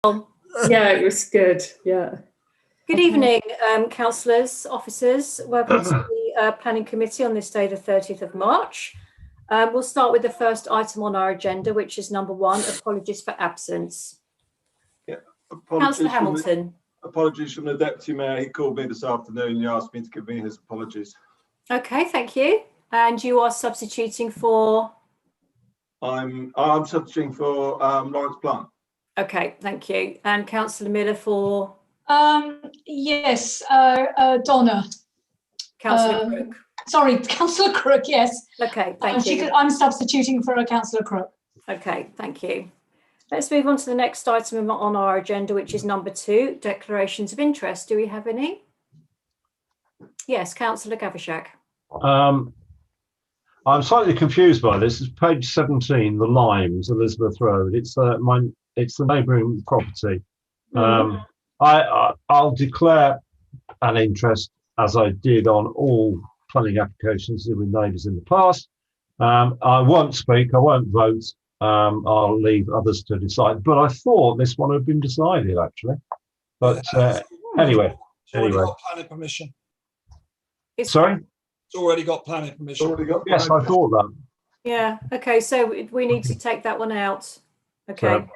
Yeah, it was good. Yeah. Good evening, councillors, officers. Welcome to the Planning Committee on this day, the 30th of March. We'll start with the first item on our agenda, which is number 1, apologies for absence. Yeah, Councillor Hamilton. Apologies from the Deputy Mayor. He called me this afternoon. He asked me to give me his apologies. Okay, thank you. And you are substituting for? I'm substituting for Lawrence Plant. Okay, thank you. And Councillor Miller for? Yes, Donna. Councillor Crook. Sorry, Councillor Crook, yes. Okay, thank you. I'm substituting for Councillor Crook. Okay, thank you. Let's move on to the next item on our agenda, which is number 2, declarations of interest. Do we have any? Yes, Councillor Gavishak. I'm slightly confused by this. It's page 17, the Limes, Elizabeth Road. It's the neighbouring property. I'll declare an interest, as I did on all planning applications with neighbours in the past. I won't speak. I won't vote. I'll leave others to decide. But I thought this one had been decided actually. But anyway. Got planning permission. Sorry. It's already got planning permission. Yes, I thought that. Yeah. Okay. So we need to take that one out. Okay. Sorry.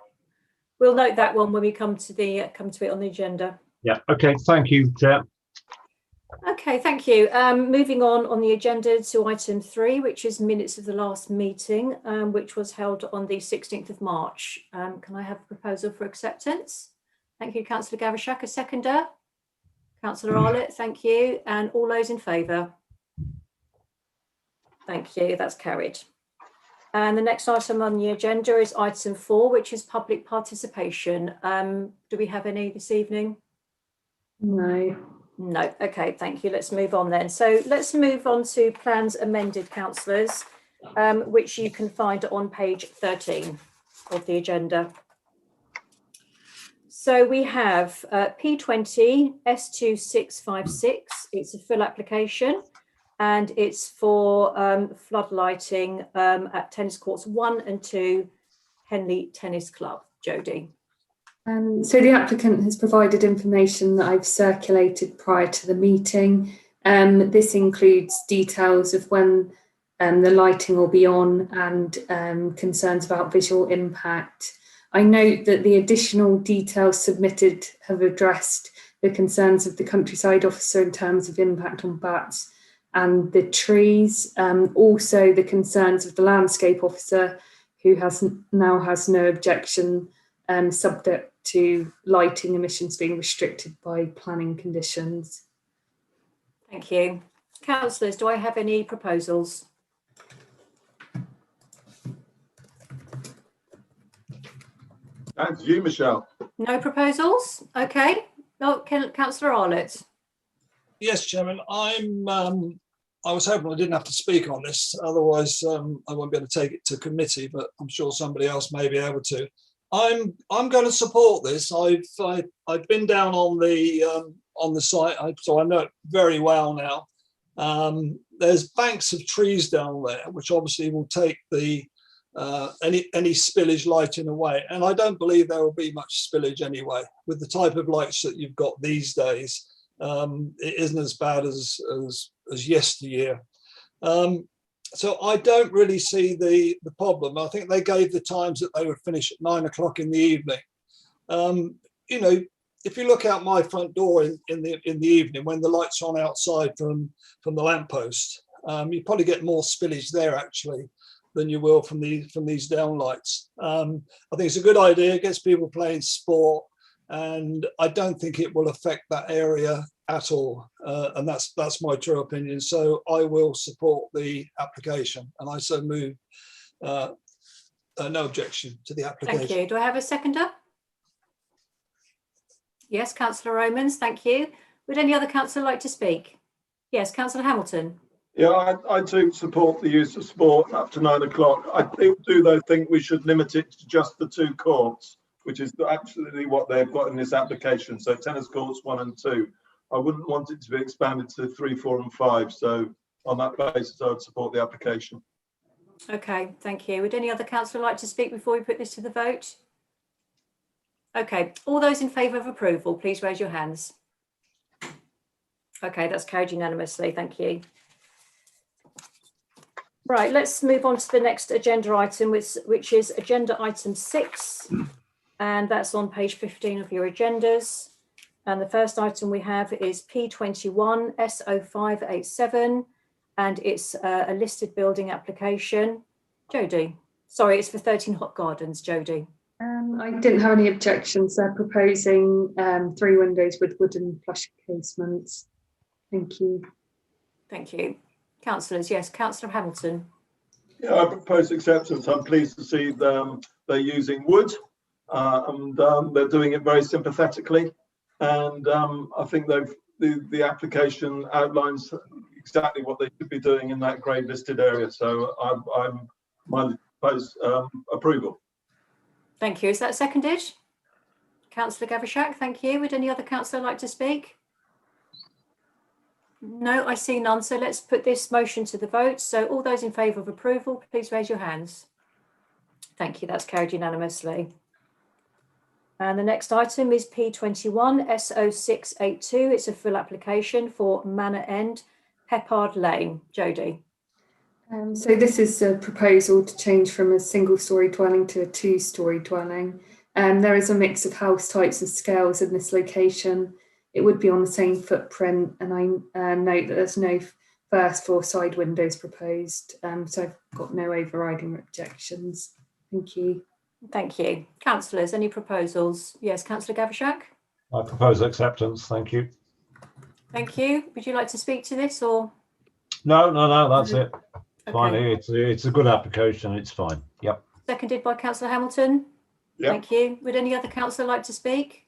We'll note that one when we come to it on the agenda. Yeah. Okay. Thank you, Chair. Okay. Thank you. Moving on the agenda to item 3, which is minutes of the last meeting, which was held on the 16th of March. Can I have a proposal for acceptance? Thank you, Councillor Gavishak. A seconder? Councillor Arlett. Thank you. And all those in favour? Thank you, that's carried. And the next item on the agenda is item 4, which is public participation. Do we have any this evening? No. No, okay, thank you. Let's move on then. So let's move on to plans amended, councillors, which you can find on page 13 of the agenda. So we have P20 S2656, it's a full application. And it's for floodlighting at tennis courts 1 and 2, Henley Tennis Club. Jodie. So the applicant has provided information that I've circulated prior to the meeting. This includes details of when the lighting will be on and concerns about visual impact. I note that the additional details submitted have addressed the concerns of the countryside officer in terms of impact on bats and the trees, also the concerns of the landscape officer, who now has no objection, subject to lighting emissions being restricted by planning conditions. Thank you. Councillors, do I have any proposals? Thanks you, Michelle. No proposals? Okay. Oh, Councillor Arlett. Yes, Chairman. I was hoping I didn't have to speak on this, otherwise I won't be able to take it to committee, but I'm sure somebody else may be able to. I'm going to support this. I've been down on the site, so I know it very well now. There's banks of trees down there, which obviously will take the any spillage lighting away, and I don't believe there will be much spillage anyway. With the type of lights that you've got these days, it isn't as bad as yesteryear. So I don't really see the problem. I think they gave the times that they would finish at 9 o'clock in the evening. You know, if you look out my front door in the evening when the lights are on outside from the lamppost, you probably get more spillage there actually than you will from these down lights. I think it's a good idea. It gets people playing sport, and I don't think it will affect that area at all, and that's my true opinion. So I will support the application, and I so move. No objection to the application. Thank you. Do I have a seconder? Yes, Councillor Romans. Thank you. Would any other councillor like to speak? Yes, Councillor Hamilton. Yeah, I too support the use of sport up to 9 o'clock. I do though think we should limit it to just the 2 courts, which is absolutely what they've got in this application. So tennis courts 1 and 2. I wouldn't want it to be expanded to 3, 4 and 5. So on that basis, I would support the application. Okay, thank you. Would any other councillor like to speak before we put this to the vote? Okay, all those in favour of approval, please raise your hands. Okay, that's carried unanimously. Thank you. Right, let's move on to the next agenda item, which is agenda item 6, and that's on page 15 of your agendas. And the first item we have is P21 S0587, and it's a listed building application. Jodie, sorry, it's for 13 Hot Gardens, Jodie. I didn't have any objections. They're proposing 3 windows with wooden flush casements. Thank you. Thank you. Councillors, yes, Councillor Hamilton. Yeah, I propose acceptance. I'm pleased to see them, they're using wood and they're doing it very sympathetically. And I think the application outlines exactly what they should be doing in that grey listed area. So I'm my propose approval. Thank you. Is that seconded? Councillor Gavishak, thank you. Would any other councillor like to speak? No, I see none. So let's put this motion to the vote. So all those in favour of approval, please raise your hands. Thank you. That's carried unanimously. And the next item is P21 S0682. It's a full application for Manor End, Peppard Lane. Jodie. So this is a proposal to change from a single-storey dwelling to a 2-storey dwelling. There is a mix of house types and scales in this location. It would be on the same footprint, and I note that there's no first floor side windows proposed. So I've got no overriding objections. Thank you. Thank you. Councillors, any proposals? Yes, Councillor Gavishak. I propose acceptance. Thank you. Thank you. Would you like to speak to this or? No, that's it. Okay. Fine. It's a good application. It's fine. Yep. Seconded by Councillor Hamilton. Yep. Thank you. Would any other councillor like to speak?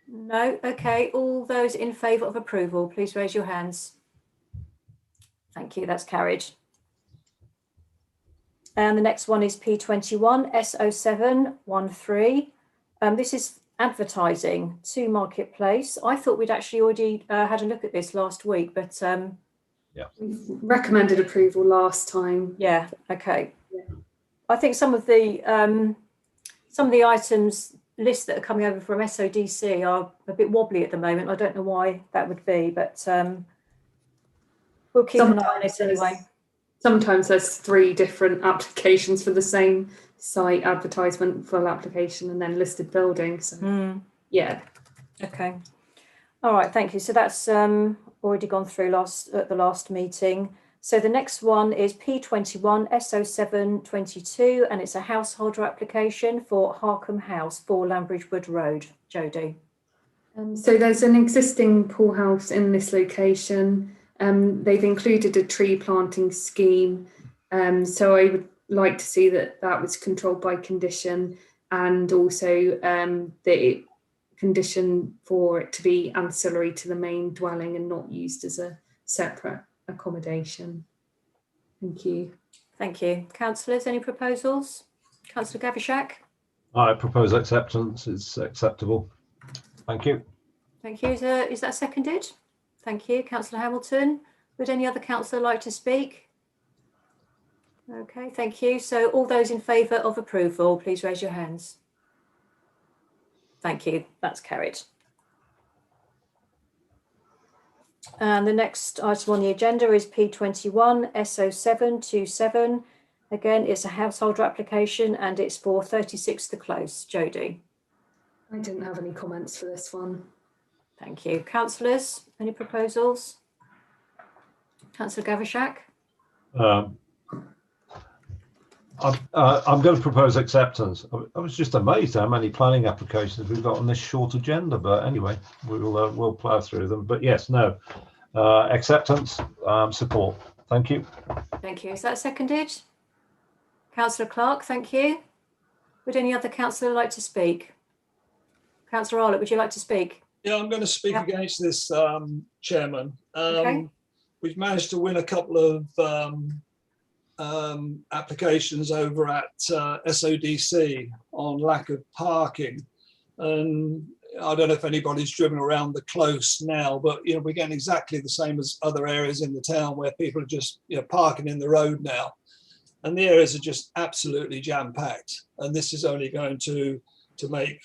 No. Okay. All those in favour of approval, please raise your hands. Thank you. That's carried. And the next one is P21 S0713. This is advertising to Marketplace. I thought we'd actually already had a look at this last week, but We've recommended approval last time. yeah. Okay. Yeah. I think some of the items lists that are coming over from SODC are a bit wobbly at the moment. I don't know why that would be, but we'll keep an eye on it anyway. Sometimes there's 3 different applications for the same site: advertisement, full application, and then listed building. So yeah. Okay. All right. Thank you. So that's already gone through at the last meeting. So the next one is P21 S0722, and it's a householder application for Harkham House, 4 Lambridge Wood Road. Jodie. So there's an existing pool house in this location. They've included a tree planting scheme. So I would like to see that was controlled by condition, and also the condition for it to be ancillary to the main dwelling and not used as a separate accommodation. Thank you. Thank you. Councillors, any proposals? Councillor Gavishak. I propose acceptance. It's acceptable. Thank you. Thank you. Is that seconded? Thank you. Councillor Hamilton. Would any other councillor like to speak? Okay, thank you. So all those in favour of approval, please raise your hands. Thank you. That's carried. And the next item on the agenda is P21 S0727. Again, it's a householder application and it's for 36 The Close. Jodie. I didn't have any comments for this one. Thank you. Councillors, any proposals? Councillor Gavishak. I'm going to propose acceptance. I was just amazed how many planning applications we've got on this short agenda, but anyway, we'll plough through them. But yes, no, acceptance, support. Thank you. Thank you. Is that seconded? Councillor Clark, thank you. Would any other councillor like to speak? Councillor Arlott, would you like to speak? Yeah, I'm going to speak against this, Chairman. Okay. We've managed to win a couple of applications over at SODC on lack of parking, and I don't know if anybody's driven around the Close now, but we're getting exactly the same as other areas in the town where people are just parking in the road now, and the areas are just absolutely jam-packed, and this is only going to to make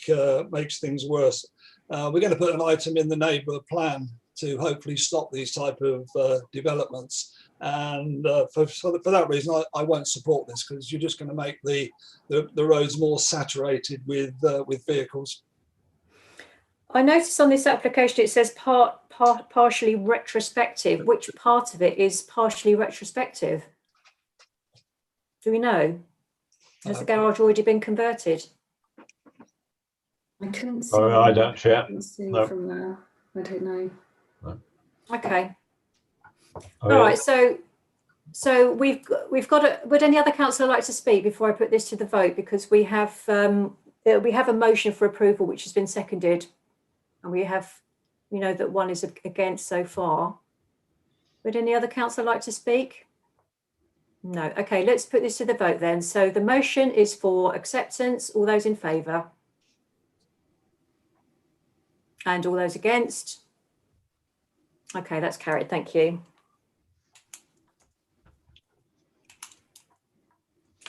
makes things worse. We're going to put an item in the neighbourhood plan to hopefully stop these type of developments. And for that reason, I won't support this, because you're just going to make the roads more saturated with vehicles. I noticed on this application it says partially retrospective. Which part of it is partially retrospective? Do we know? Has the garage already been converted? I couldn't see. Oh, I don't share. I couldn't see No. from there. I don't know. Okay. Oh, All right. So we've got a. Would any other councillor like to speak before I put this to the vote? Because we have a motion for approval which has been seconded, and we have, you know, that one is against so far. Would any other councillor like to speak? No. Okay. Let's put this to the vote then. So the motion is for acceptance. All those in favour? And all those against? Okay, that's carried. Thank you.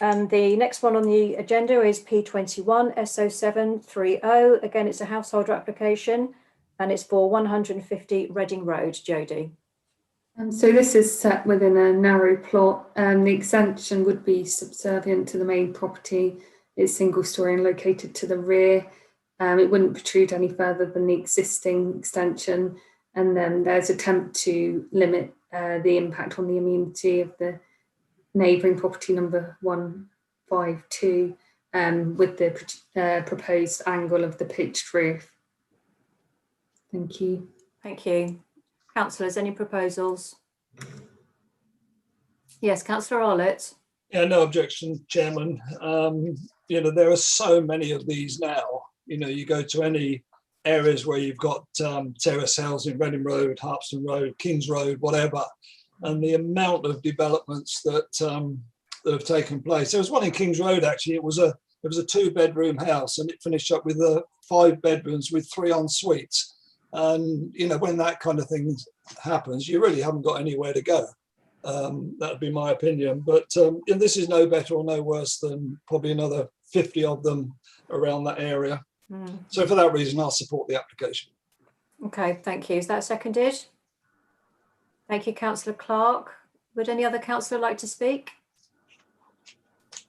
And the next one on the agenda is P21 S0730. Again, it's a householder application, and it's for 150 Reading Road. Jodie. So this is set within a narrow plot. The extension would be subservient to the main property. It's single story and located to the rear. It wouldn't protrude any further than the existing extension. And then there's an attempt to limit the impact on the amenity of the neighbouring property number 152 with the proposed angle of the pitched roof. Thank you. Thank you. Councillors, any proposals? Yes, Councillor Arlett. Yeah, no objection, Chairman. You know, there are so many of these now. You know, you go to any areas where you've got terrace housing, Reading Road, Harpston Road, Kings Road, whatever, and the amount of developments that have taken place. There was one in Kings Road, actually. It was a 2-bedroom house, and it finished up with 5 bedrooms with 3 en suites. And you know, when that kind of thing happens, you really haven't got anywhere to go. That would be my opinion. But this is no better or no worse than probably another 50 of them around that area. So for that reason, I'll support the application. Okay, thank you. Is that seconded? Thank you, Councillor Clark. Would any other councillor like to speak?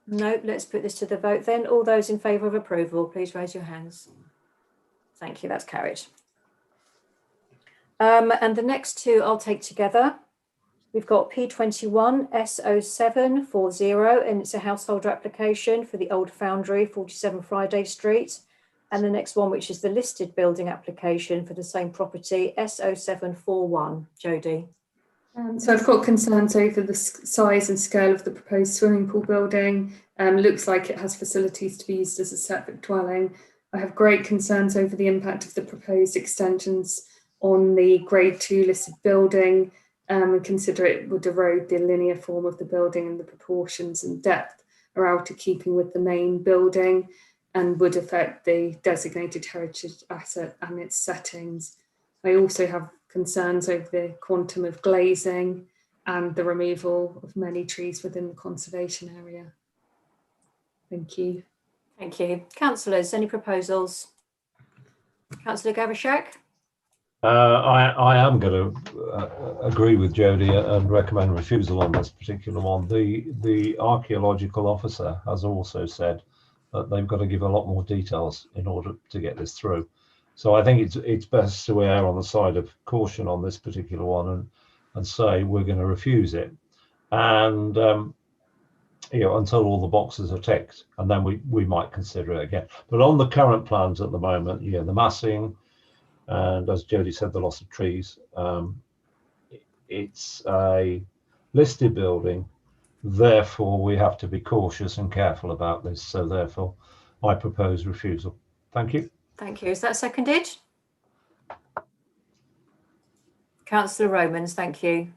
No, let's put this to the vote then. All those in favour of approval, please raise your hands. Thank you, that's carried. And the next two I'll take together. We've got P21 S0740, and it's a householder application for the Old Foundry, 47 Friday Street. And the next one, which is the listed building application for the same property, S0741. Jodie. So I've got concerns over the size and scale of the proposed swimming pool building. Looks like it has facilities to be used as a separate dwelling. I have great concerns over the impact of the proposed extensions on the Grade 2 listed building. And consider it would erode the linear form of the building, and the proportions and depth are out of keeping with the main building, and would affect the designated heritage asset and its settings. I also have concerns over the quantum of glazing and the removal of many trees within the conservation area. Thank you. Thank you. Councillors, any proposals? Councillor Gavishak? I am going to agree with Jodie and recommend refusal on this particular one. The archaeological officer has also said that they've got to give a lot more details in order to get this through. So I think it's best to err on the side of caution on this particular one and say we're going to refuse it, and you know, until all the boxes are ticked, and then we might consider it again. But on the current plans at the moment, yeah, the massing, and as Jodie said, the loss of trees, it's a listed building. Therefore, we have to be cautious and careful about this. So therefore, I propose refusal. Thank you. Thank you. Is that seconded? Councillor Romans, thank you.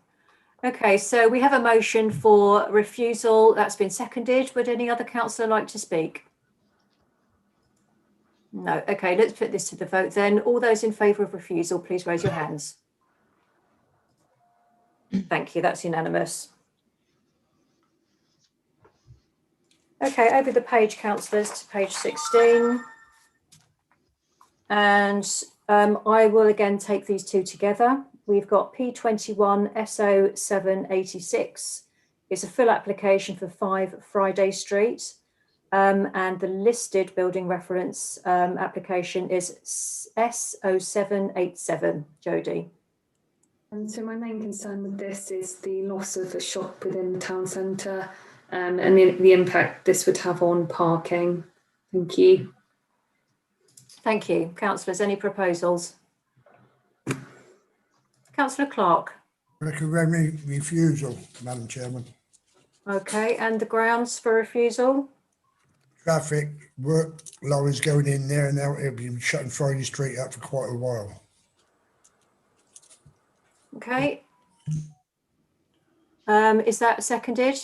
Okay, so we have a motion for refusal that's been seconded. Would any other councillor like to speak? No. Okay, let's put this to the vote then. All those in favour of refusal, please raise your hands. Thank you. That's unanimous. Okay, over the page, councillors, to page 16. and I will again take these two together. We've got P21 SO786. It's a full application for 5 Friday Street. And the listed building reference application is S0787, Jodie. And so my main concern with this is the loss of a shop within the town centre and the impact this would have on parking. Thank you. Thank you. Councillors, any proposals? Councillor Clark. Recommend refusal, Madam Chairman. Okay, and the grounds for refusal? Traffic, work lorries going in there and out. It'll be shutting Friday Street up for quite a while. Okay. Is that seconded?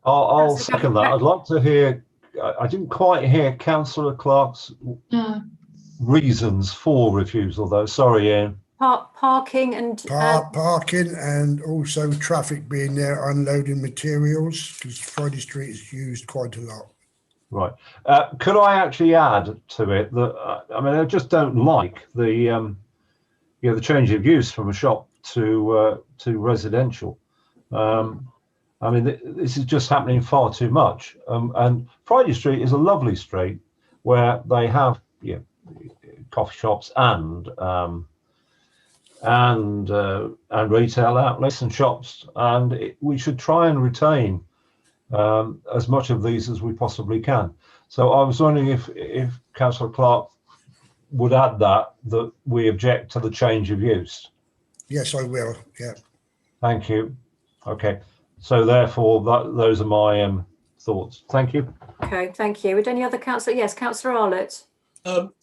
I'll second that. I'd like to hear, I didn't quite hear Councillor Clark's reasons for refusal though. Sorry, Ian. Parking and parking and also traffic being there unloading materials because Friday Street is used quite a lot. Right. Could I actually add to it that I mean I just don't like the the change of use from a shop to residential. I mean this is just happening far too much. And Friday Street is a lovely street where they have coffee shops and retail outlets and shops, and we should try and retain as much of these as we possibly can. So I was wondering if Councillor Clark would add that we object to the change of use. Yes, I will. Yeah. Thank you. Okay. So therefore, those are my thoughts. Thank you. okay, thank you. Would any other councillor? Yes, Councillor Arlott.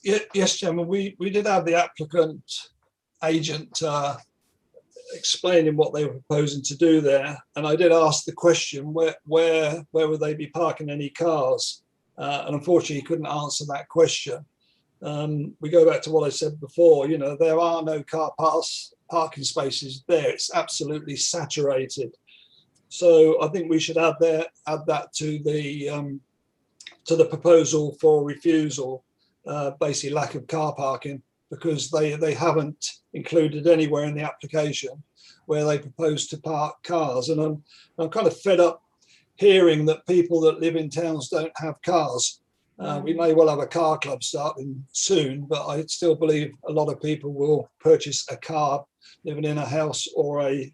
Yes, Chairman, we did have the applicant agent explaining what they were proposing to do there, and I did ask the question where would they be parking any cars, and unfortunately he couldn't answer that question. We go back to what I said before, there are no parking spaces there. It's absolutely saturated, so I think we should add that to the proposal for refusal, basically lack of car parking, because they haven't included anywhere in the application where they propose to park cars. And I'm kind of fed up hearing that people that live in towns don't have cars. We may well have a car club starting soon, but I still believe a lot of people will purchase a car living in a house or a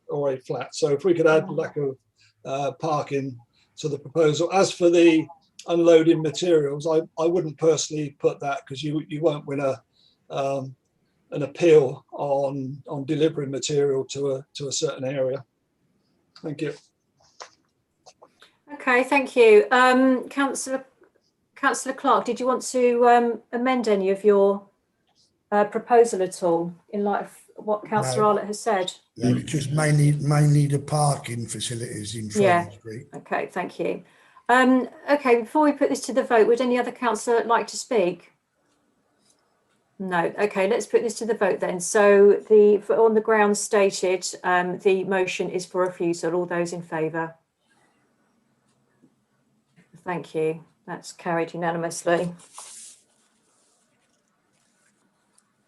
flat. So if we could add lack of parking to the proposal. As for the unloading materials, I wouldn't personally put that, because you won't win an appeal on delivering material to a certain area. Thank you. Okay, thank you. Councillor Clark, did you want to amend any of your proposal at all in light of what Councillor Arlott has said? No, just mainly the parking facilities in Friday Street. Okay, thank you. Okay, before we put this to the vote, would any other councillor like to speak? No. Okay, let's put this to the vote then. So on the grounds stated, the motion is for refusal. All those in favour? Thank you. That's carried unanimously.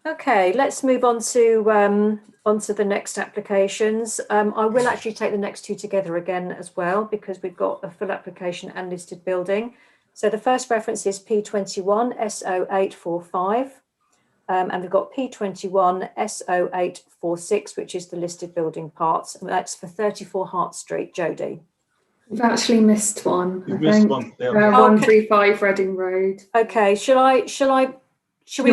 Okay, let's move on to the next applications. I will actually take the next two together again as well, because we've got a full application and listed building. So the first reference is P21 SO845. And we've got P21 SO846, which is the listed building parts. And that's for 34 Hart Street. Jodie. We've actually missed one. You've missed one. Yeah. 135 Reading Road. Okay, shall we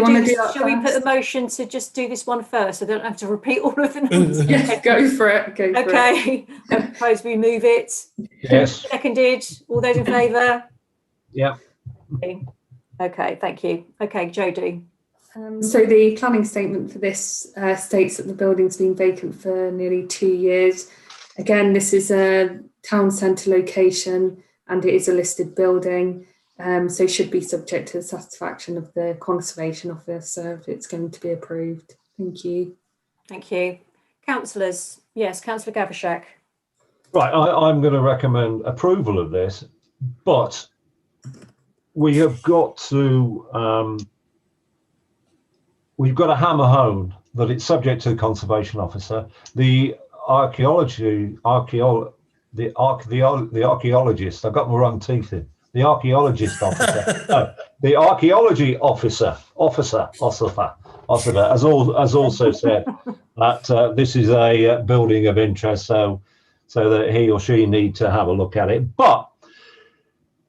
put a motion to just do this one first, so I don't have to repeat all of the numbers? Yeah, go for it. Okay, I propose we move it. Yes. Seconded. All those in favour? Yeah. Okay, thank you. Okay, Jodie. So the planning statement for this states that the building's been vacant for nearly 2 years. Again, this is a town centre location and it is a listed building, so should be subject to the satisfaction of the Conservation Officer if it's going to be approved. Thank you. Thank you. Councillors. Yes, Councillor Gavashak. Right, I'm going to recommend approval of this, but we have got to we've got to hammer home that it's subject to the conservation officer. The archaeologist, I've got my wrong teeth in. The archaeologist officer, no, the archaeology officer has also said that this is a building of interest, so that he or she need to have a look at it. But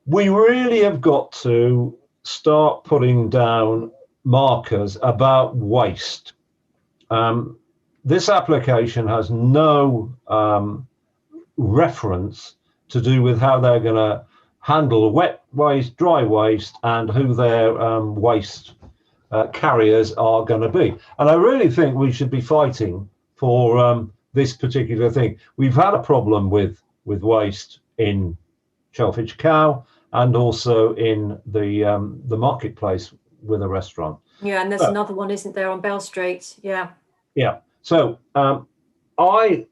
we really have got to start putting down markers about waste. This application has no reference to do with how they're going to handle wet waste, dry waste, and who their waste carriers are going to be. And I really think we should be fighting for this particular thing. We've had a problem with waste in Shellfish Cow and also in the marketplace with a restaurant. Yeah, and there's another one, isn't there, on Bell Street? Yeah. Yeah. So I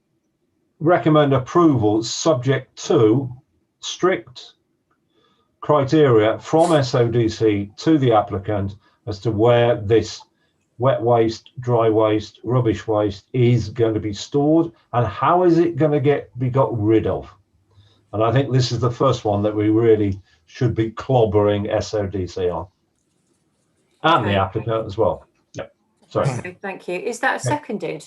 recommend approval subject to strict criteria from SODC to the applicant as to where this wet waste, dry waste, rubbish waste is going to be stored and how is it going to be got rid of. And I think this is the first one that we really should be clobbering SODC on. And the applicant as well. Yeah. Sorry. Okay, thank you. Is that seconded?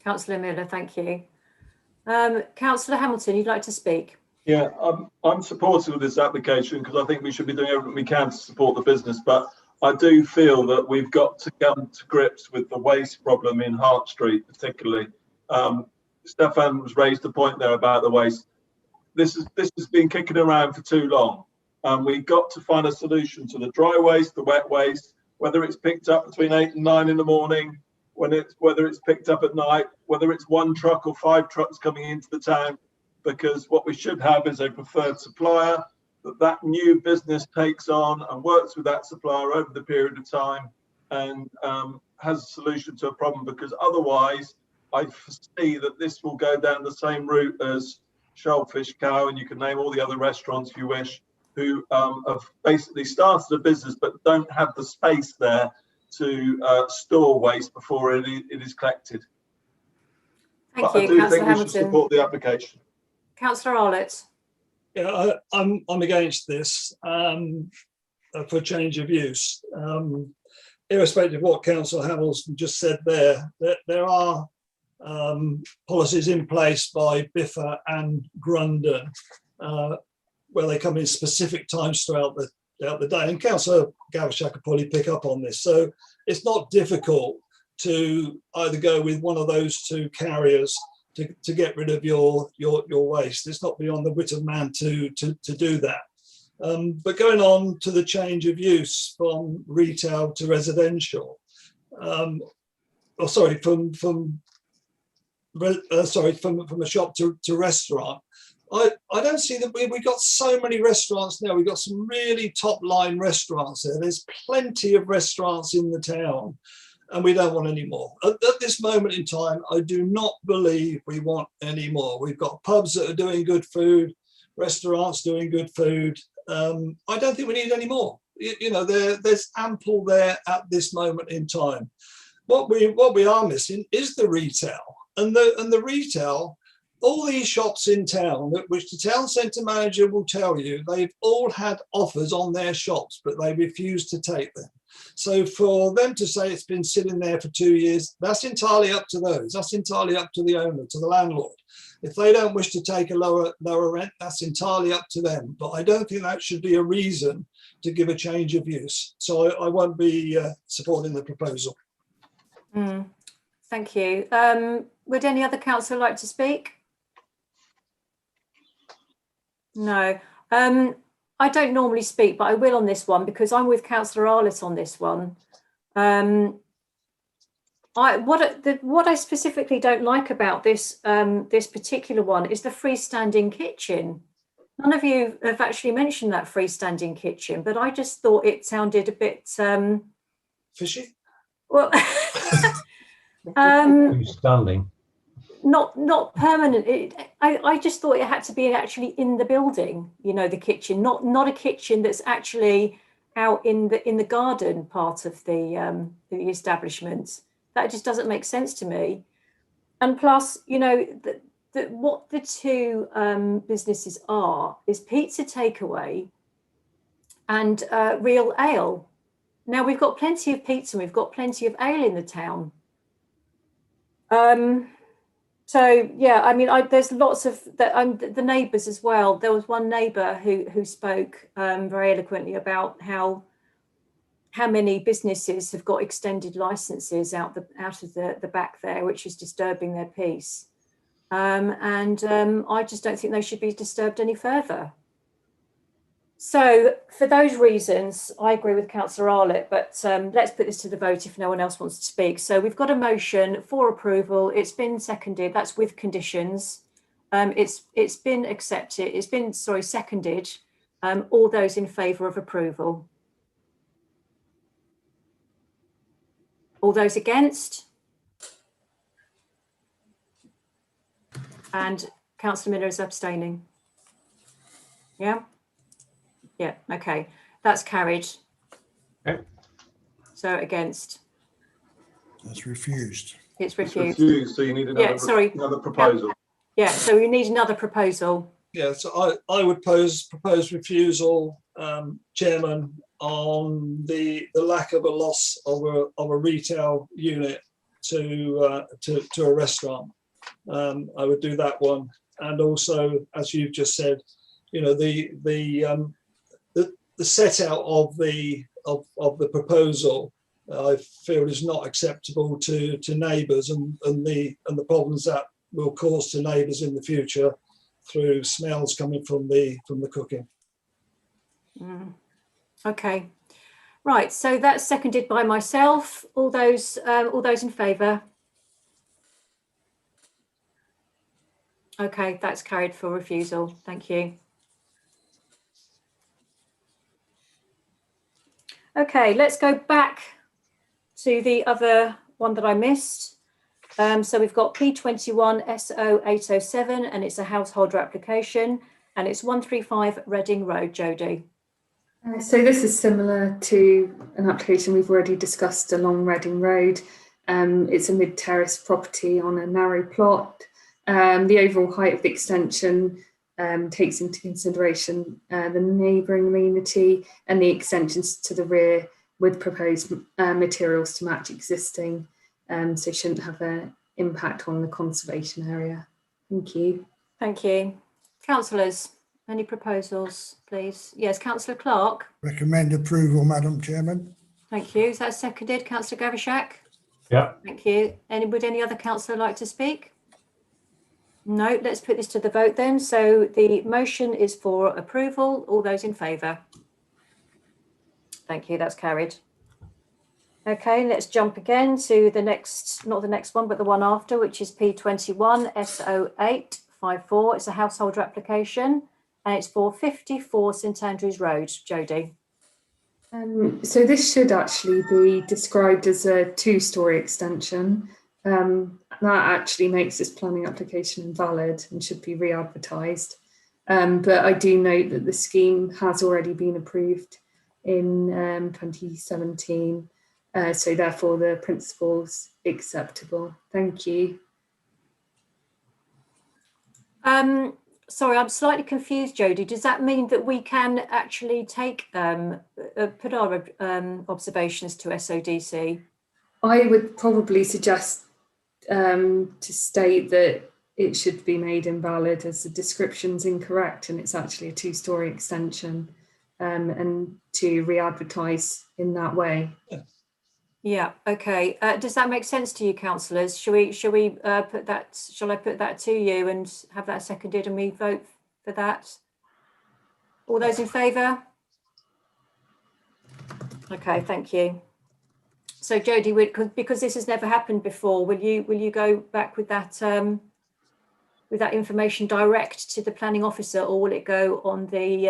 Councillor Miller, thank you. Councillor Hamilton, you'd like to speak? Yeah, I'm supportive of this application because I think we should be doing everything we can to support the business. But I do feel that we've got to come to grips with the waste problem in Hart Street, particularly. Stefan was raised a point there about the waste. This has been kicking around for too long. We've got to find a solution to the dry waste, the wet waste, whether it's picked up between 8 and 9 in the morning, whether it's picked up at night, whether it's 1 truck or 5 trucks coming into the town, because what we should have is a preferred supplier that new business takes on and works with that supplier over the period of time and has a solution to a problem, because otherwise I foresee that this will go down the same route as Shellfish Cow, and you can name all the other restaurants if you wish, who have basically started a business but don't have the space there to store waste before it is collected. Thank But you, I do Councillor think we should Hamilton. support the application. Councillor Arlett. Yeah, I'm against this for change of use. Irrespective of what Councillor Hamilton just said there are policies in place by Biffa and Grundon where they come in specific times throughout the day. And Councillor Gavashak could probably pick up on this. So it's not difficult to either go with one of those 2 carriers to get rid of your waste. It's not beyond the wit of man to do that. But going on to the change of use from retail to residential, from a shop to restaurant. I don't see that we've got so many restaurants now. We've got some really top line restaurants there. There's plenty of restaurants in the town. And we don't want any more. At this moment in time, I do not believe we want any more. We've got pubs that are doing good food, restaurants doing good food. I don't think we need any more. There's ample there at this moment in time. What we are missing is the retail, and the retail. All these shops in town, which the town centre manager will tell you, they've all had offers on their shops, but they refuse to take them. So for them to say it's been sitting there for 2 years, that's entirely up to those. That's entirely up to the owner, to the landlord. If they don't wish to take a lower rent, that's entirely up to them. But I don't think that should be a reason to give a change of use. So I won't be supporting the proposal. Thank you. Would any other councillor like to speak? No. I don't normally speak, but I will on this one because I'm with Councillor Arlett on this one. What I specifically don't like about this this particular one is the freestanding kitchen. None of you have actually mentioned that freestanding kitchen, but I just thought it sounded a bit fishy. Well, Standing. Not permanent. I just thought it had to be actually in the building, the kitchen, not a kitchen that's actually out in the garden part of the establishment. That just doesn't make sense to me. And plus, you know, what the two businesses are is pizza takeaway and real ale. Now, we've got plenty of pizza, we've got plenty of ale in the town. So yeah, I mean, there's lots of the neighbours as well. There was one neighbour who spoke very eloquently about how many businesses have got extended licences out of the back there, which is disturbing their peace. I just don't think they should be disturbed any further. So for those reasons, I agree with Councillor Arlett, but let's put this to the vote if no one else wants to speak. So we've got a motion for approval. It's been seconded. That's with conditions. It's been accepted. It's been, sorry, seconded. All those in favour of approval? All those against? And Councillor Miller is abstaining. Yeah? Yeah, okay. That's carried. Okay. So against? That's refused. It's It's refused. refused, so you need another, Yeah, sorry. another proposal. Yeah, so we need another proposal. Yeah, so I would propose refusal, Chairman, on the lack of a loss of a retail unit to a restaurant. I would do that one, and also, as you've just said, you know, the set out of the proposal, I feel is not acceptable to neighbours, and the problems that will cause to neighbours in the future through smells coming from the cooking. Okay, right. So that's seconded by myself. All those in favour? Okay, that's carried for refusal. Thank you. Okay, let's go back to the other one that I missed. So we've got P21 SO807, and it's a householder application, and it's 135 Reading Road. Jodie. So this is similar to an application we've already discussed along Reading Road. It's a mid-terrace property on a narrow plot. The overall height of the extension takes into consideration the neighbouring amenity and the extensions to the rear with proposed materials to match existing, so shouldn't have an impact on the conservation area. Thank you. Thank you. Councillors, any proposals, please? Yes, Councillor Clark. Recommend approval, Madam Chairman. Thank you. Is that seconded? Councillor Gavishak? Yeah. Thank you. Would any other councillor like to speak? No, let's put this to the vote then. So the motion is for approval. All those in favour? Thank you, that's carried. Okay, let's jump again to the next, not the next one, but the one after, which is P21 SO854. It's a householder application, and it's for 54 St Andrews Road. Jodie. So this should actually be described as a two-storey extension. That actually makes this planning application invalid and should be re-advertised. But I do note that the scheme has already been approved in 2017. So therefore the principle's acceptable. Thank you. Sorry, I'm slightly confused, Jodie. Does that mean that we can actually take put our observations to SODC? I would probably suggest to state that it should be made invalid as the description's incorrect and it's actually a two-storey extension, and to re-advertise in that way. Yeah. Okay. Does that make sense to you, councillors? Shall we put that? Shall I put that to you and have that seconded and we vote for that? All those in favour? Okay. Thank you. So Jodie, because this has never happened before, will you go back with that information direct to the planning officer, or will it go on the?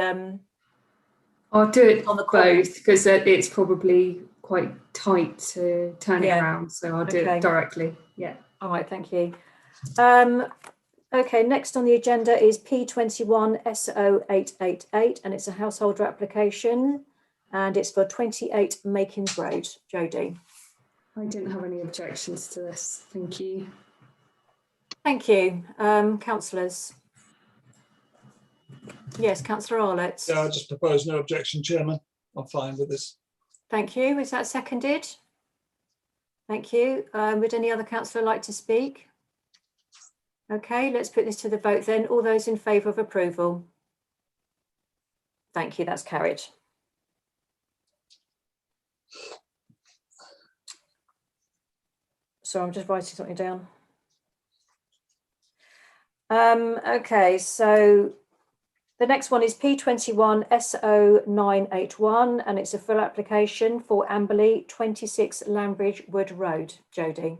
I'll do it on the both because it's probably quite tight to turn it Yeah. around, so I'll do Okay. it directly. Yeah. All right, thank you. Okay, next on the agenda is P21 SO888, and it's a householder application. and it's for 28 Makins Road. Jodie. I didn't have any objections to this. Thank you. Thank you. Councillors. Yes, Councillor Arlett. Yeah, I just propose no objection, Chairman. I'm fine with this. Thank you. Is that seconded? Thank you. Would any other councillor like to speak? Okay, let's put this to the vote then. All those in favour of approval? Thank you, that's carried. So I'm just writing something down. Okay, so the next one is P21 SO981, and it's a full application for Amberley 26 Lambridge Wood Road. Jodie.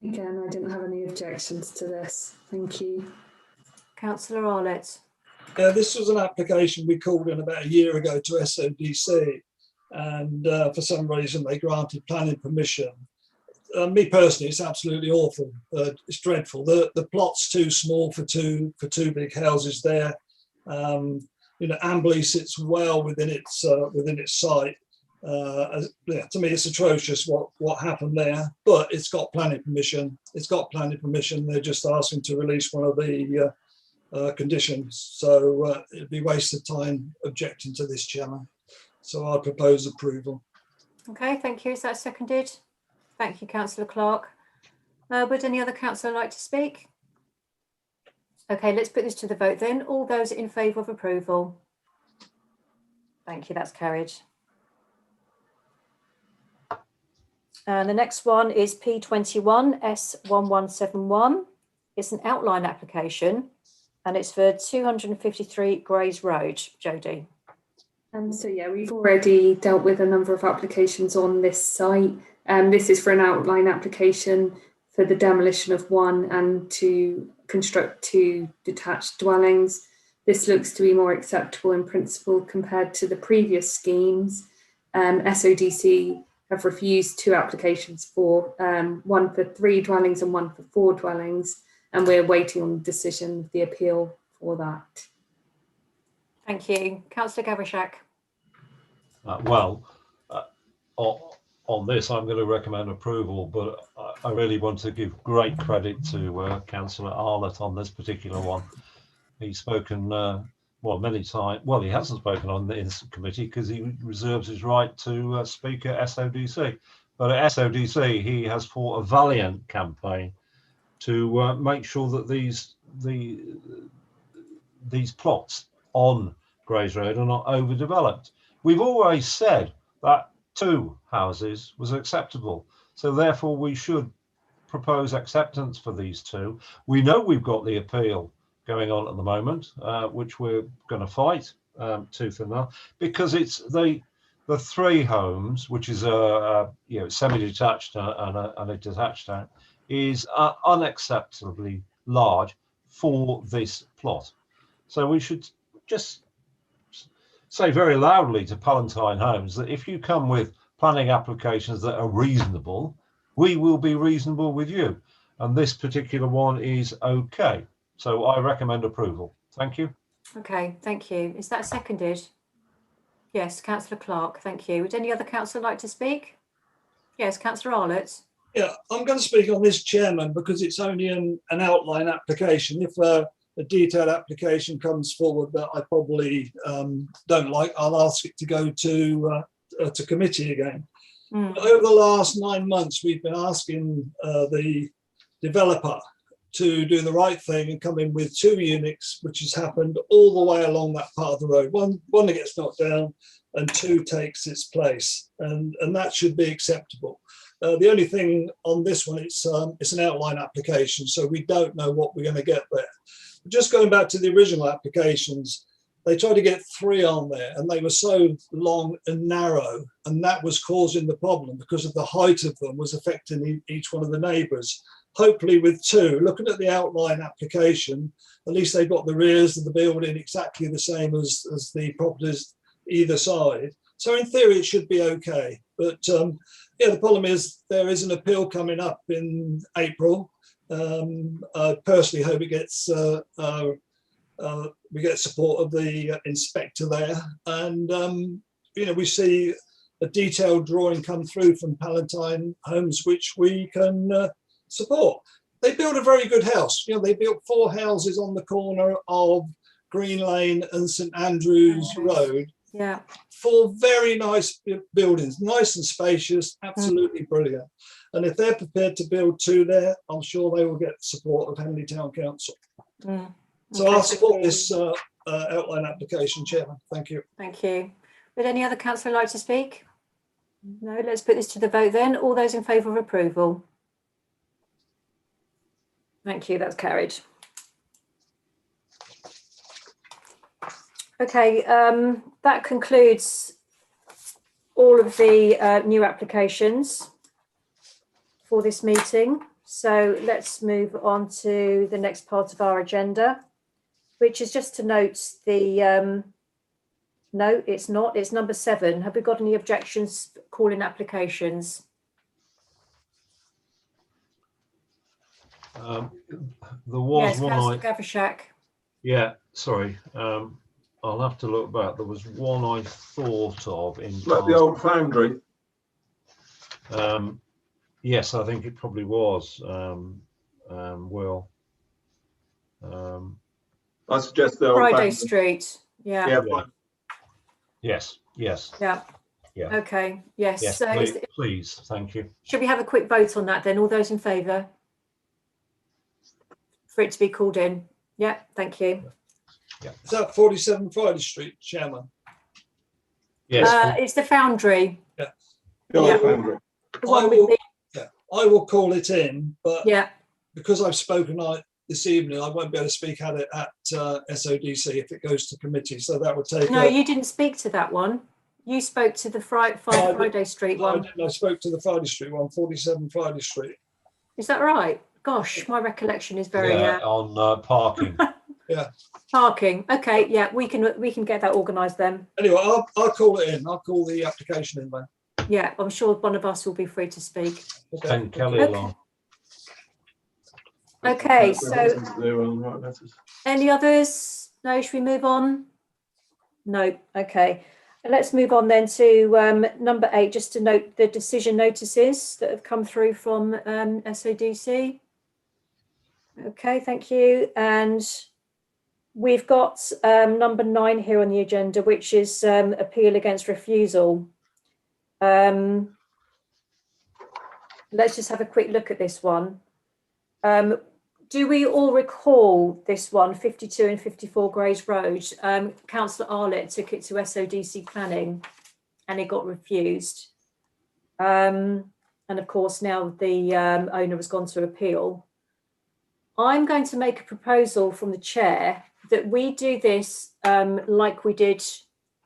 Again, I didn't have any objections to this. Thank you. Councillor Arlett. Yeah, this was an application we called in about a year ago to SODC, and for some reason they granted planning permission. Me personally, it's absolutely awful. It's dreadful. The plot's too small for two big houses there. Amberley sits well within its site. Yeah, to me, it's atrocious what happened there. But it's got planning permission. They're just asking to release one of the conditions. So it'd be wasted time objecting to this, Chairman. So I propose approval. Okay, thank you. Is that seconded? Thank you, Councillor Clark. Would any other councillor like to speak? Okay, let's put this to the vote then. All those in favour of approval? Thank you, that's carried. And the next one is P21 S1171. It's an outline application and it's for 253 Grays Road. Jodie. So yeah, we've already dealt with a number of applications on this site. This is for an outline application for the demolition of one and to construct two detached dwellings. This looks to be more acceptable in principle compared to the previous schemes. SODC have refused two applications for one for 3 dwellings and one for 4 dwellings, and we're waiting on the decision of the appeal for that. Thank you. Councillor Gavishak. On this, I'm going to recommend approval, but I really want to give great credit to Councillor Arlett on this particular one. He's spoken, many times. Well, he hasn't spoken on this committee because he reserves his right to speak at SODC. But at SODC, he has fought a valiant campaign to make sure that these plots on Grays Road are not overdeveloped. We've always said that 2 houses was acceptable, so therefore we should propose acceptance for these 2. We know we've got the appeal going on at the moment, which we're going to fight tooth and nail, because it's the 3 homes, which is a semi-detached and a detached house, is unacceptably large for this plot. So we should just say very loudly to Palatine Homes that if you come with planning applications that are reasonable, we will be reasonable with you. And this particular one is okay. So I recommend approval. Thank you. Okay, thank you. Is that seconded? Yes, Councillor Clark, thank you. Would any other councillor like to speak? Yes, Councillor Arlett. Yeah, I'm going to speak on this, Chairman, because it's only an outline application. If a detailed application comes forward that I probably don't like, I'll ask it to go to committee again. Over the last 9 months, we've been asking the developer to do the right thing and come in with 2 units, which has happened all the way along that part of the road. One that gets knocked down and 2 takes its place, and that should be acceptable. The only thing on this one, it's an outline application, so we don't know what we're going to get there. Just going back to the original applications, they tried to get 3 on there and they were so long and narrow, and that was causing the problem because of the height of them was affecting each one of the neighbours. Hopefully with 2, looking at the outline application, at least they've got the rears of the building exactly the same as the properties either side. So in theory, it should be okay. But yeah, the problem is there is an appeal coming up in April. I personally hope it gets we get support of the inspector there, and we see a detailed drawing come through from Palatine Homes, which we can support. They built a very good house. They built 4 houses on the corner of Green Lane and St Andrews Road. Yeah. 4 very nice buildings, nice and spacious, absolutely brilliant. And if they're prepared to build 2 there, I'm sure they will get support of Henley Town Council. So I'll support this outline application, Chairman. Thank you. Thank you. Would any other councillor like to speak? No, let's put this to the vote then. All those in favour of approval? Thank you, that's carried. Okay, that concludes all of the new applications for this meeting. So let's move on to the next part of our agenda, which is just to note the, no, it's not, it's number 7. Have we got any objections calling applications? There was Yes, one. Councillor Gavashak. Yeah, sorry. I'll have to look back. There was one I thought of in Like the old foundry. Yes, I think it probably was. Will. I suggest the old Friday foundry. Street. Yeah. Yeah, Yeah. Yes. Yes. Yeah. Yeah. Okay. Yes. Yes. So Please. Thank you. should we have a quick vote on that then? All those in favour? For it to be called in. Yeah. Thank you. Is that 47 Friday Street, Chairman? Yes. It's the Foundry. the old Yeah. foundry. The one with the, I will call it in, but yeah. because I've spoken this evening, I won't be able to speak at it at SODC if it goes to committee. So that would take. No, you didn't speak to that one. You spoke to the Friday Street one. I spoke to the Friday Street one, 47 Friday Street. Is that right? Gosh, my recollection is very on parking. Yeah. Parking. Okay, yeah, we can get that organised then. Anyway, I'll call it in. I'll call the application in then. Yeah, I'm sure one of us will be free to speak. Okay. Send Kelly Okay. along. Okay, so They're on the right letters. any others? No, should we move on? No, okay. Let's move on then to number 8, just to note the decision notices that have come through from SODC. Okay, thank you. And we've got number 9 here on the agenda, which is appeal against refusal. Let's just have a quick look at this one. Do we all recall this one, 52 and 54 Grays Road? Councillor Arlett took it to SODC planning and it got refused. And of course, now the owner has gone to appeal. I'm going to make a proposal from the chair that we do this like we did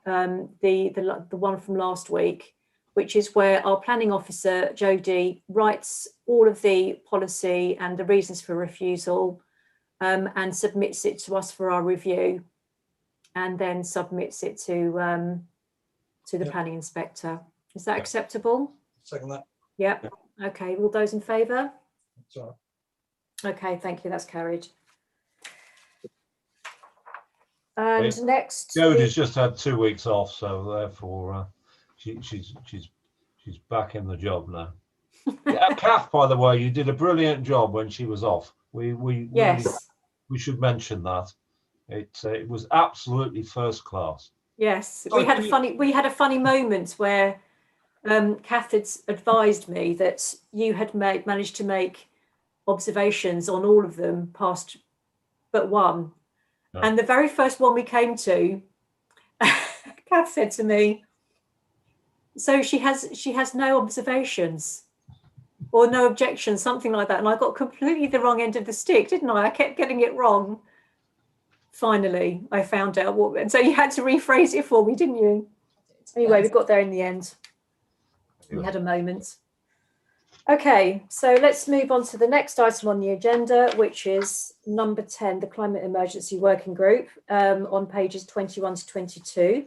the one from last week, which is where our planning officer, Jodie, writes all of the policy and the reasons for refusal and submits it to us for our review and then submits it to the planning inspector. Is that acceptable? Second that. Yep. Okay, all those in favour? Sorry. Okay, thank you, that's carried. And next, Jodie's just had 2 weeks off, so therefore she's back in the job now. Yeah, Kath, by the way, you did a brilliant job when she was off. yes, We should mention that. It was absolutely first class. yes, we had a funny moment where Kath had advised me that you had managed to make observations on all of them past but one. No. And the very first one we came to, Kath said to me, so she has no observations or no objections, something like that. And I got completely the wrong end of the stick, didn't I? I kept getting it wrong. Finally, I found out what, and so you had to rephrase it for me, didn't you? Anyway, we got there in the end. We had a moment. Okay, so let's move on to the next item on the agenda, which is number 10, the Climate Emergency Working Group, on pages 21 to 22.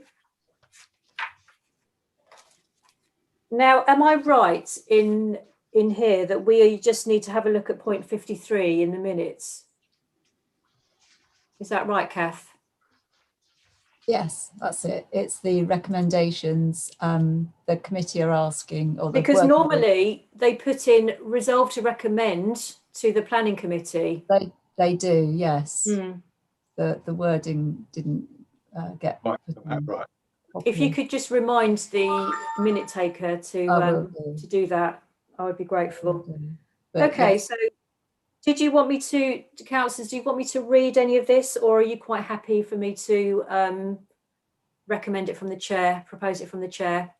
Now, am I right in here that we just need to have a look at point 53 in the minutes? Is that right, Kath? Yes, that's it. It's the recommendations the committee are asking, or the Because working group. normally they put in resolve to recommend to the planning committee. They do, yes. Mm. The wording didn't get Right, put in right. If you properly. could just remind the minute taker I will to do that, I would be grateful. But Okay, yes, so did you want me to councillors, do you want me to read any of this, or are you quite happy for me to recommend it from the chair, propose it from the chair?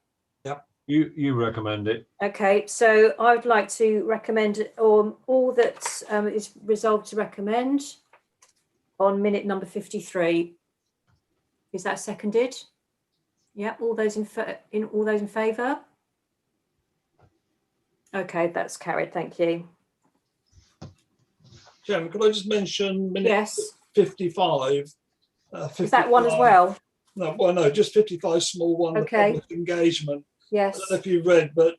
You recommend it. Okay, so I would like to recommend all that is resolved to recommend on minute number 53. Is that seconded? Yeah, all those in favour? Okay, that's carried. Thank you. Chairman, could I just mention minute Yes. 55? Is that one as well? No, well, no, just 55, small one, Okay. the public engagement. I Yes. don't know if you read, but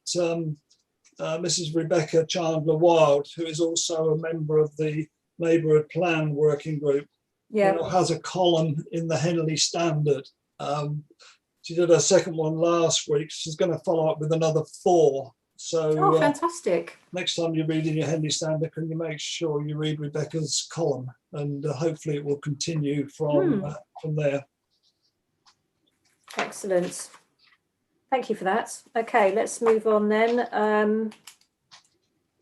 Mrs. Rebecca Chandler-Wild, who is also a member of the Neighbourhood Plan Working Group, Yeah. now has a column in the Henley Standard. She did her second one last week. She's going to follow up with another 4. So Oh, fantastic. next time you read in your Henley Standard, can you make sure you read Rebecca's column, and hopefully it will continue from there. Excellent. Thank you for that. Okay, let's move on then.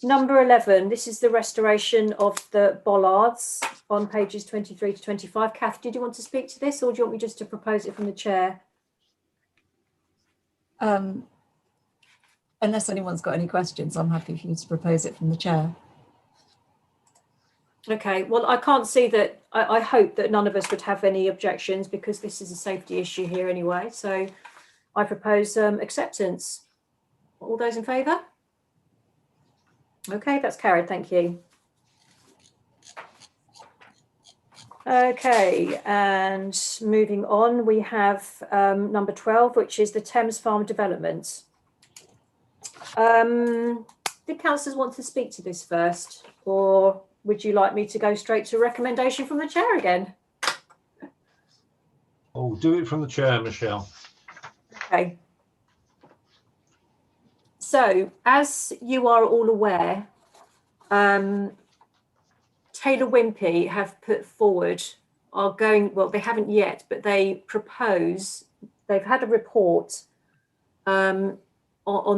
Number 11, this is the restoration of the bollards on pages 23 to 25. Kath, did you want to speak to this, or do you want me just to propose it from the chair? unless anyone's got any questions, I'm happy for you to propose it from the chair. Okay, well, I can't see that. I hope that none of us would have any objections, because this is a safety issue here anyway. So I propose acceptance. All those in favour? Okay, that's carried. Thank you. Okay, and moving on, we have number 12, which is the Thames Farm development. Did councillors want to speak to this first, or would you like me to go straight to a recommendation from the chair again? Oh, do it from the chair, Michelle. Okay. So, as you are all aware, Taylor Wimpey have put forward, they haven't yet, but they propose, they've had a report on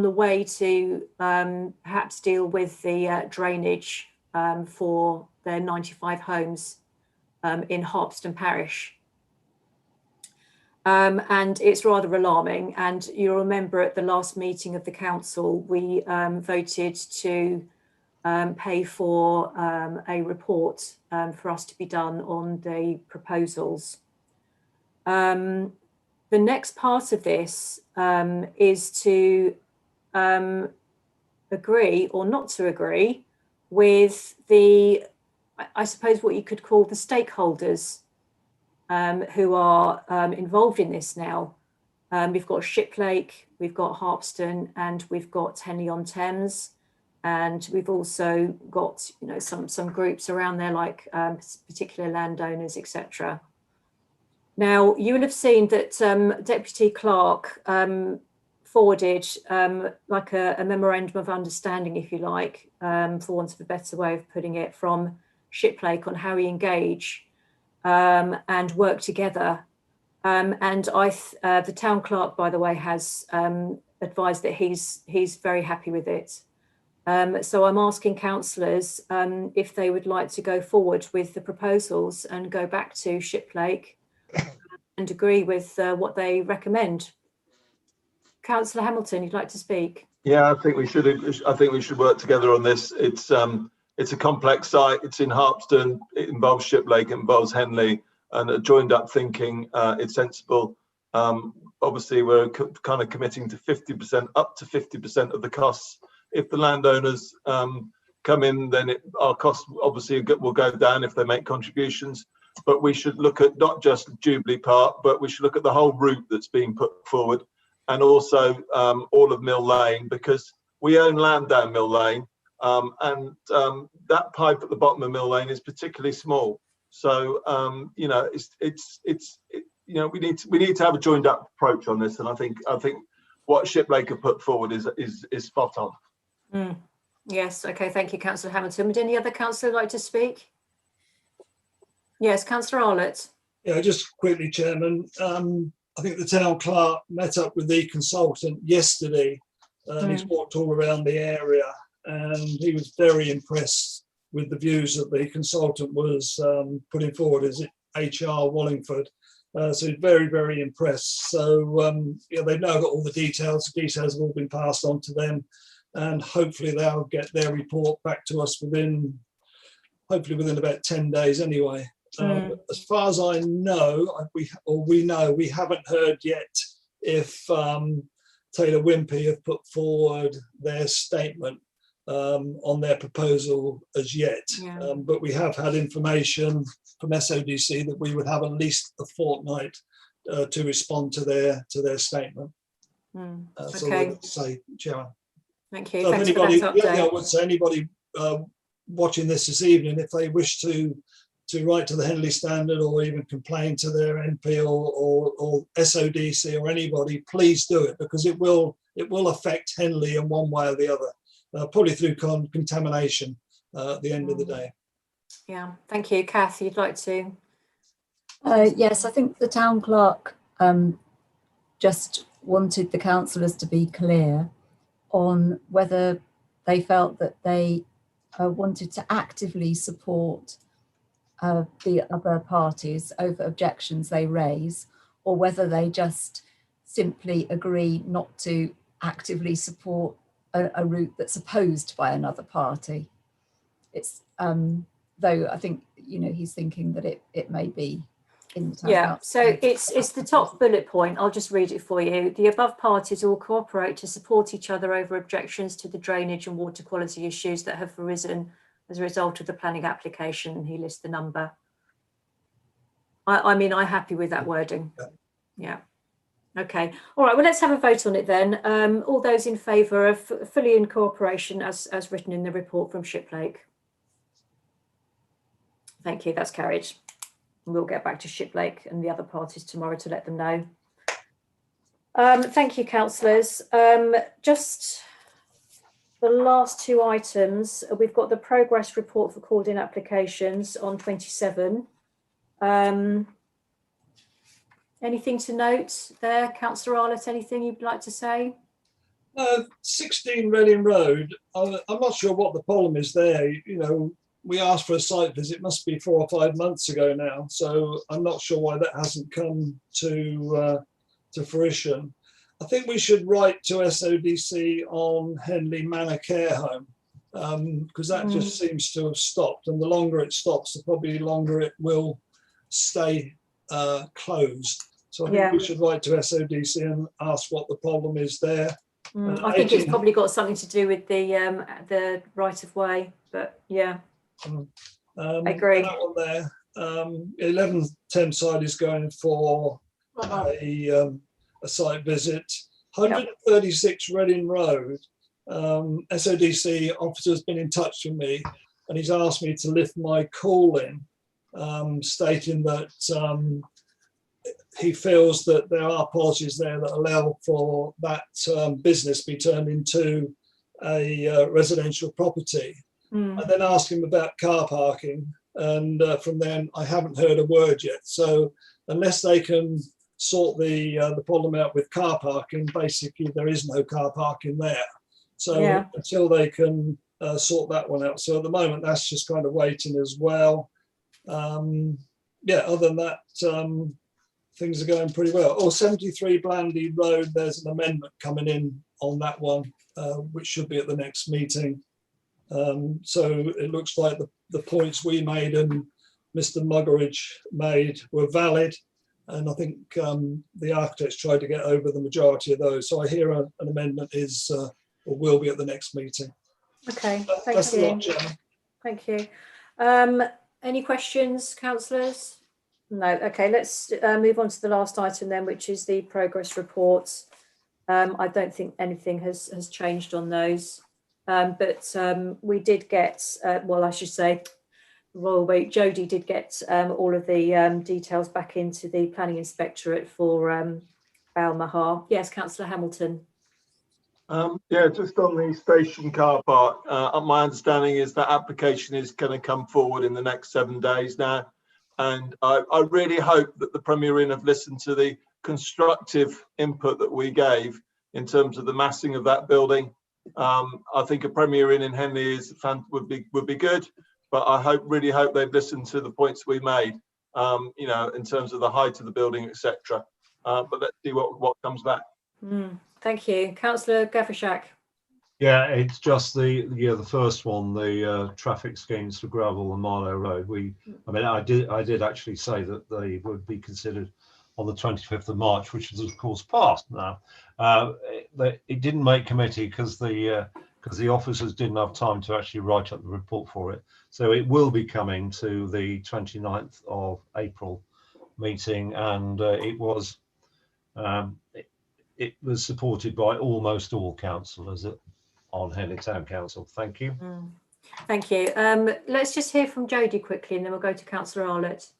the way to perhaps deal with the drainage for their 95 homes in Harpston Parish. And it's rather alarming. And you'll remember at the last meeting of the council, we voted to pay for a report for us to be done on the proposals. The next part of this is to agree or not to agree with I suppose what you could call the stakeholders who are involved in this now. We've got Shiplake, we've got Harpston, and we've got Henley-on-Thames, and we've also got some groups around there, like particular landowners, etc. Now, you will have seen that Deputy Clerk forwarded like a memorandum of understanding, if you like, for want of a better way of putting it, from Shiplake on how we engage and work together. And the town clerk, by the way, has advised that he's very happy with it. So I'm asking councillors if they would like to go forward with the proposals and go back to Shiplake and agree with what they recommend. Councillor Hamilton, you'd like to speak? Yeah, I think we should work together on this. It's a complex site. It's in Harpston. It involves Shiplake, it involves Henley, and a joined up thinking. It's sensible. Obviously, we're kind of committing to 50%, up to 50% of the costs. If the landowners come in, then our costs obviously will go down if they make contributions. But we should look at not just Jubilee Park, but we should look at the whole route that's being put forward, and also all of Mill Lane, because we own land down Mill Lane, and that pipe at the bottom of Mill Lane is particularly small. So we need to have a joined up approach on this, and I think what Shiplake have put forward is spot on. Yes, okay, thank you, Councillor Hamilton. Would any other councillor like to speak? Yes, Councillor Arlott. Yeah, just quickly, Chairman. I think the town clerk met up with the consultant yesterday, and he's walked all around the area, and he was very impressed with the views that the consultant was putting forward as HR Wallingford. So he's very, very impressed. So they've now got all the details. The details have all been passed on to them, and hopefully they'll get their report back to us within about 10 days anyway. As far as I know, we haven't heard yet if Taylor Wimpey have put forward their statement on their proposal as yet. But we have had information from SODC that we would have at least a fortnight to respond to their statement. So Okay. I would say, Chairman. Thank you. So Thanks if anybody, for that update. I would say anybody watching this evening, if they wish to write to the Henley Standard or even complain to their MP or SODC or anybody, please do it, because it will affect Henley in one way or the other, probably through contamination at the end of the day. Yeah, thank you. Kath, you'd like to? Yes, I think the town clerk just wanted the councillors to be clear on whether they felt that they wanted to actively support the other parties over objections they raise, or whether they just simply agree not to actively support a route that's opposed by another party. It's though I think he's thinking that it may be in the town. Yeah, so it's the top bullet point. I'll just read it for you. The above parties all cooperate to support each other over objections to the drainage and water quality issues that have arisen as a result of the planning application. He lists the number. I'm happy with that wording. Yeah. Okay. All right. Well, let's have a vote on it then. All those in favour of fully in cooperation as written in the report from Shiplake. Thank you. That's carried. We'll get back to Shiplake and the other parties tomorrow to let them know. Thank you, councillors. Just the last two items, we've got the progress report for called-in applications on 27. Anything to note there, Councillor Arlott? Anything you'd like to say? 16 Reading Road. I'm not sure what the problem is there. We asked for a site visit, must be 4 or 5 months ago now. So I'm not sure why that hasn't come to fruition. I think we should write to SODC on Henley Manor Care Home, because that just seems to have stopped. And the longer it stops, the probably longer it will stay closed. So I think we should write to SODC and ask what the problem is there. I think it's probably got something to do with the right of way, but yeah. I agree. That one there. 11 Thameside is going for a site visit. 136 Reading Road. SODC officer has been in touch with me, and he's asked me to lift my call in, stating that he feels that there are policies there that allow for that business be turned into a residential property. And then asked him about car parking, and from then I haven't heard a word yet. So unless they can sort the problem out with car parking, basically there is no car parking there. So until they can sort that one out. So at the moment that's just kind of waiting as well. Other than that, things are going pretty well. 73 Blandy Road, there's an amendment coming in on that one, which should be at the next meeting. So it looks like the points we made and Mr. Muggeridge made were valid, and I think the architects tried to get over the majority of those. So I hear an amendment is or will be at the next meeting. Okay, That's a lot, Chairman. Thank you. Any questions, councillors? No. Okay, let's move on to the last item then, which is the progress reports. I don't think anything has changed on those. But we did get, I should say, Royal Week. Jodie did get all of the details back into the Planning Inspectorate for Balmahar. Yes, Councillor Hamilton. Yeah, just on the station car park, my understanding is that application is going to come forward in the next 7 days now. And I really hope that the Premier Inn have listened to the constructive input that we gave in terms of the massing of that building. I think a Premier Inn in Henley would be good, but I really hope they've listened to the points we made, you know, in terms of the height of the building, etc. But let's see what comes back. Thank you. Councillor Gavishak. Yeah, it's just the first one, the traffic schemes for gravel and Marlow Road. I did actually say that they would be considered on the 25th of March, which is of course passed now. It didn't make committee because the officers didn't have time to actually write up the report for it. So it will be coming to the 29th of April meeting, and it was supported by almost all councillors on Henley Town Council. Thank you. Thank you. Let's just hear from Jodie quickly, and then we'll go to Councillor Arlett.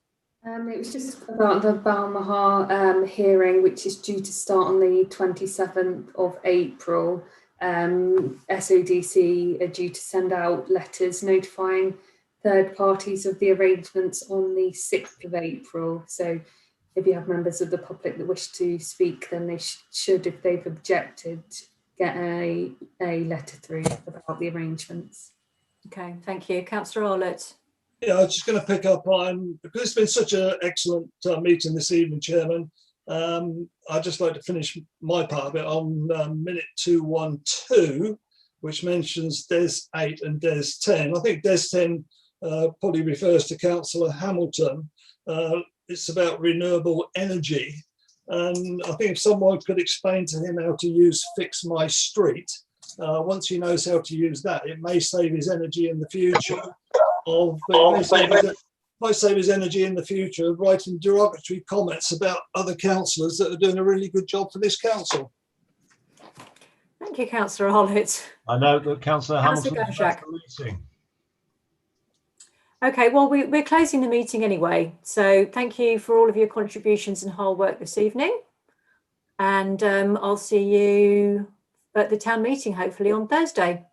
It was just about the Balmahar hearing, which is due to start on the 27th of April. SODC are due to send out letters notifying third parties of the arrangements on the 6th of April. So if you have members of the public that wish to speak, then they should, if they've objected, get a letter through about the arrangements. Okay, thank you. Councillor Arlett. Yeah, I was just going to pick up on, because it's been such an excellent meeting this evening, Chairman. I'd just like to finish my part of it on minute 212, which mentions DES 8 and DES 10. I think DES 10 probably refers to Councillor Hamilton. It's about renewable energy. And I think if someone could explain to him how to use Fix My Street, once he knows how to use that, it may save his energy in the future. Might save his energy in the future of writing derogatory comments about other councillors that are doing a really good job for this council. Thank you, Councillor Arlett. I know that Councillor Hamilton has the meeting. Okay, well, we're closing the meeting anyway. So thank you for all of your contributions and hard work this evening. And I'll see you at the town meeting, hopefully on Thursday.